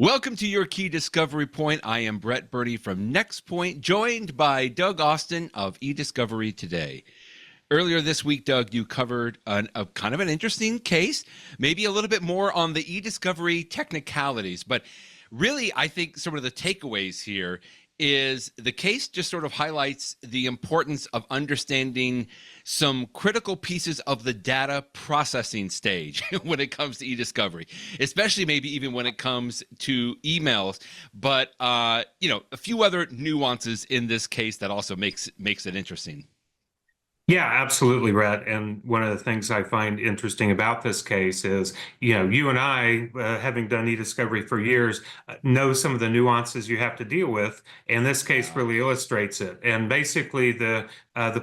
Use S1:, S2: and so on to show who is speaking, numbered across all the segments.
S1: Welcome to your Key Discovery Point. I am Brett Burney from Nextpoint, joined by Doug Austin of eDiscovery Today. Earlier this week, Doug, you covered a kind of an interesting case, maybe a little bit more on the eDiscovery technicalities, but really, I think some of the takeaways here is the case just sort of highlights the importance of understanding some critical pieces of the data processing stage when it comes to eDiscovery, especially maybe even when it comes to emails. But, a few other nuances in this case that also makes it interesting.
S2: Yeah, absolutely, Brett. And one of the things I find interesting about this case is, you and I, having done eDiscovery for years, know some of the nuances you have to deal with, and this case really illustrates it. And basically, the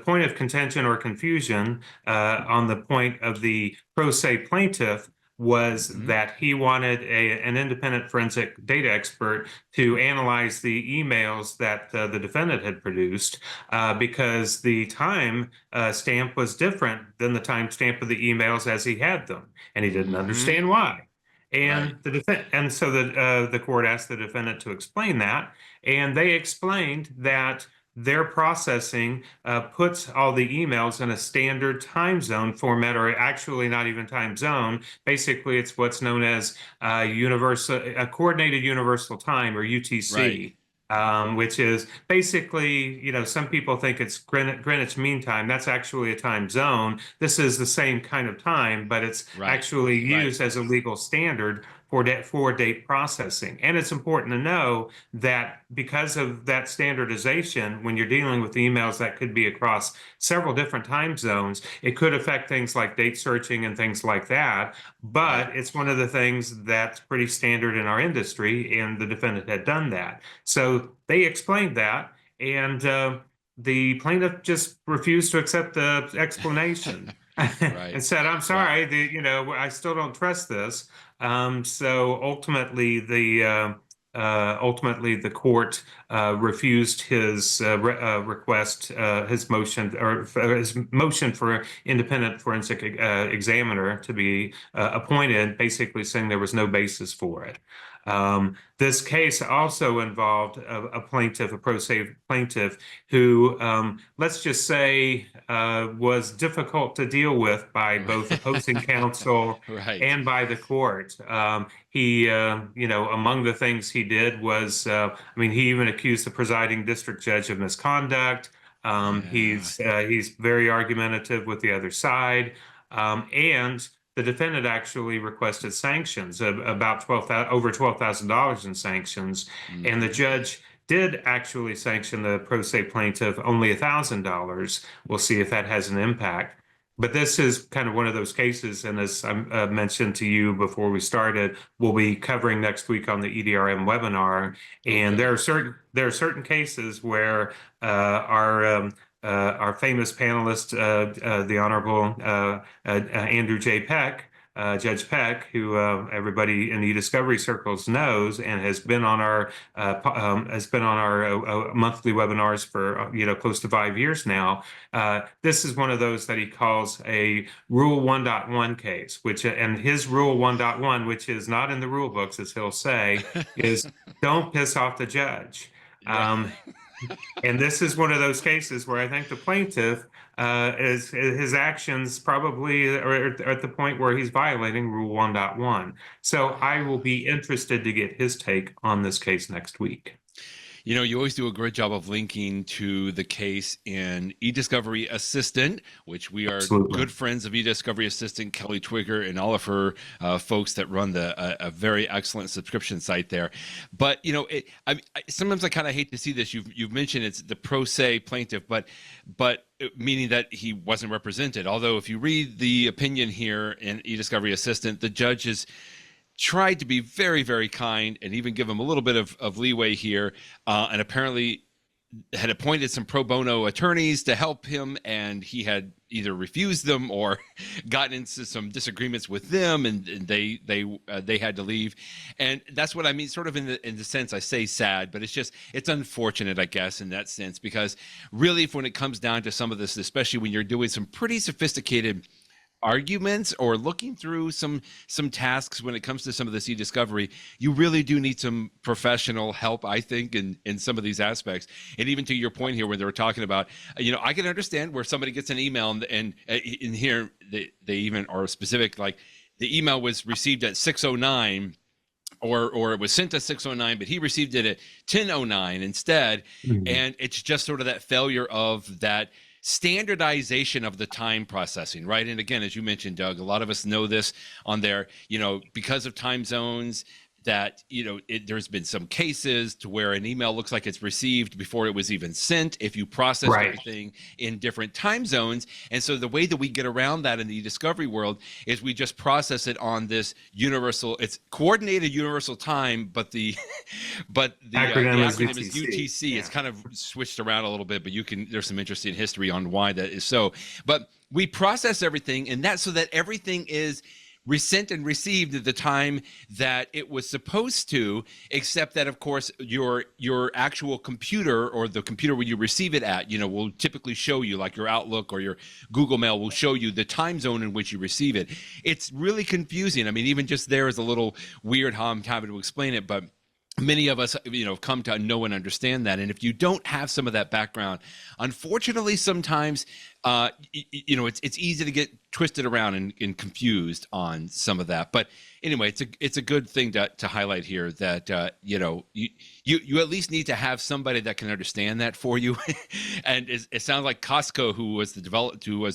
S2: point of contention or confusion on the point of the pro se plaintiff was that he wanted an independent forensic data expert to analyze the emails that the defendant had produced because the time stamp was different than the time stamp of the emails as he had them, and he didn't understand why. And so the court asked the defendant to explain that, and they explained that their processing puts all the emails in a standard time zone format, or actually not even time zone. Basically, it's what's known as coordinated universal time, or UTC. Which is basically, some people think it's Greenwich Mean Time. That's actually a time zone. This is the same kind of time, but it's actually used as a legal standard for date processing. And it's important to know that because of that standardization, when you're dealing with emails that could be across several different time zones, it could affect things like date searching and things like that. But it's one of the things that's pretty standard in our industry, and the defendant had done that. So they explained that, and the plaintiff just refused to accept the explanation. And said, "I'm sorry, I still don't trust this." So ultimately, the court refused his request, his motion for independent forensic examiner to be appointed, basically saying there was no basis for it. This case also involved a plaintiff, a pro se plaintiff, who, let's just say, was difficult to deal with by both opposing counsel and by the court. He, among the things he did was, he even accused the presiding district judge of misconduct. He's very argumentative with the other side, and the defendant actually requested sanctions, about over $12,000 in sanctions, and the judge did actually sanction the pro se plaintiff only $1,000. We'll see if that has an impact. But this is kind of one of those cases, and as I mentioned to you before we started, we'll be covering next week on the EDRM webinar. And there are certain cases where our famous panelist, the Honorable Andrew J. Peck, Judge Peck, who everybody in the eDiscovery circles knows, and has been on our monthly webinars for close to 5 years now. This is one of those that he calls a Rule 1.1 case, and his Rule 1.1, which is not in the rule books, as he'll say, is don't piss off the judge. And this is one of those cases where I think the plaintiff his actions probably are at the point where he's violating Rule 1.1. So I will be interested to get his take on this case next week.
S1: You always do a great job of linking to the case in eDiscovery Assistant, which we are good friends of eDiscovery Assistant, Kelly Twigger, and all of her folks that run a very excellent subscription site there. But sometimes I kind of hate to see this. You've mentioned it's the pro se plaintiff, but meaning that he wasn't represented. Although if you read the opinion here in eDiscovery Assistant, the judge is tried to be very, very kind and even give him a little bit of leeway here, and apparently had appointed some pro bono attorneys to help him, and he had either refused them or gotten into some disagreements with them, and they had to leave. And that's what I mean, sort of in the sense I say sad, but it's unfortunate, I guess, in that sense, because really when it comes down to some of this, especially when you're doing some pretty sophisticated arguments or looking through some tasks when it comes to some of this e-discovery, you really do need some professional help, I think, in some of these aspects. And even to your point here, where they were talking about, I can understand where somebody gets an email and in here they even are specific, like the email was received at 6:09. Or it was sent at 6:09, but he received it at 10:09 instead. Mm-hmm. And it's just sort of that failure of that standardization of the time processing, right? And again, as you mentioned, Doug, a lot of us know this on there, because of time zones, that there's been some cases to where an email looks like it's received before it was even sent if you process everything in different time zones. And so the way that we get around that in the e-discovery world is we just process it on this universal, it's coordinated universal time, but the acronym is UTC. Yeah. It's kind of switched around a little bit, but there's some interesting history on why that is so. But we process everything, and that's so that everything is sent and received at the time that it was supposed to, except that, of course, your actual computer or the computer where you receive it at, will typically show you, like your Outlook or your Google Mail will show you the time zone in which you receive it. It's really confusing. I mean, even just there is a little weird how I'm having to explain it, but many of us, come to know and understand that. And if you don't have some of that background, unfortunately, sometimes, it's easy to get twisted around and confused on some of that. But anyway, it's a good thing to highlight here that, you at least need to have somebody that can understand that for you. And it sounds like Costco, who was the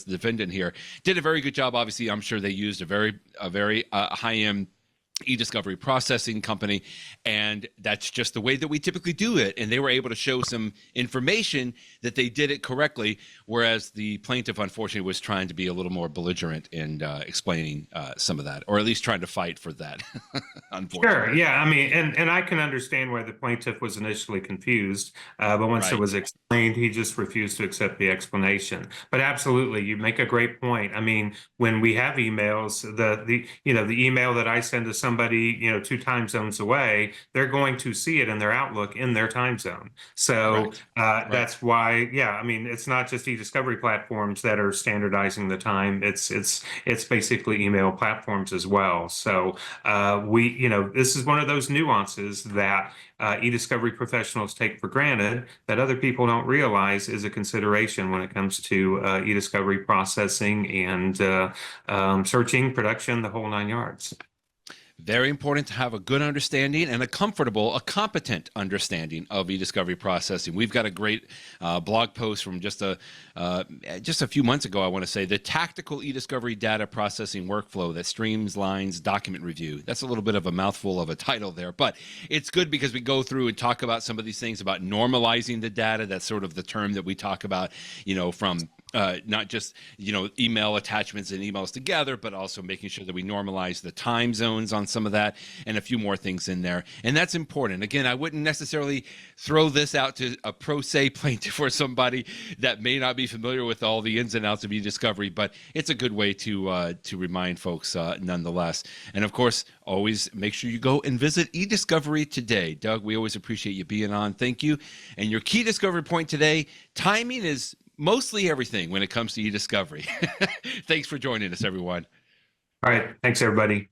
S1: defendant here, did a very good job. Obviously, I'm sure they used a very high-end e-discovery processing company, and that's just the way that we typically do it. And they were able to show some information that they did it correctly, whereas the plaintiff, unfortunately, was trying to be a little more belligerent in explaining some of that, or at least trying to fight for that. Unfortunately.
S2: Sure. Yeah. I mean, and I can understand why the plaintiff was initially confused, but once it was explained, he just refused to accept the explanation. But absolutely, you make a great point. I mean, when we have emails, the email that I send to somebody, 2 time zones away, they're going to see it in their Outlook in their time zone. So that's why, I mean, it's not just e-discovery platforms that are standardizing the time. It's basically email platforms as well. So this is one of those nuances that e-discovery professionals take for granted that other people don't realize is a consideration when it comes to e-discovery processing and searching, production, the whole 9 yards.
S1: Very important to have a good understanding and a competent understanding of e-discovery processing. We've got a great blog post from just a few months ago, I want to say, the tactical e-discovery data processing workflow that streamlines document review. That's a little bit of a mouthful of a title there, but it's good because we go through and talk about some of these things about normalizing the data. That's sort of the term that we talk about, from not just, email attachments and emails together, but also making sure that we normalize the time zones on some of that and a few more things in there. And that's important. Again, I wouldn't necessarily throw this out to a pro se plaintiff or somebody that may not be familiar with all the ins and outs of e-discovery, but it's a good way to remind folks nonetheless. And of course, always make sure you go and visit eDiscovery today. Doug, we always appreciate you being on. Thank you. And your key discovery point today, timing is mostly everything when it comes to e-discovery. Thanks for joining us, everyone.
S2: All right. Thanks, everybody.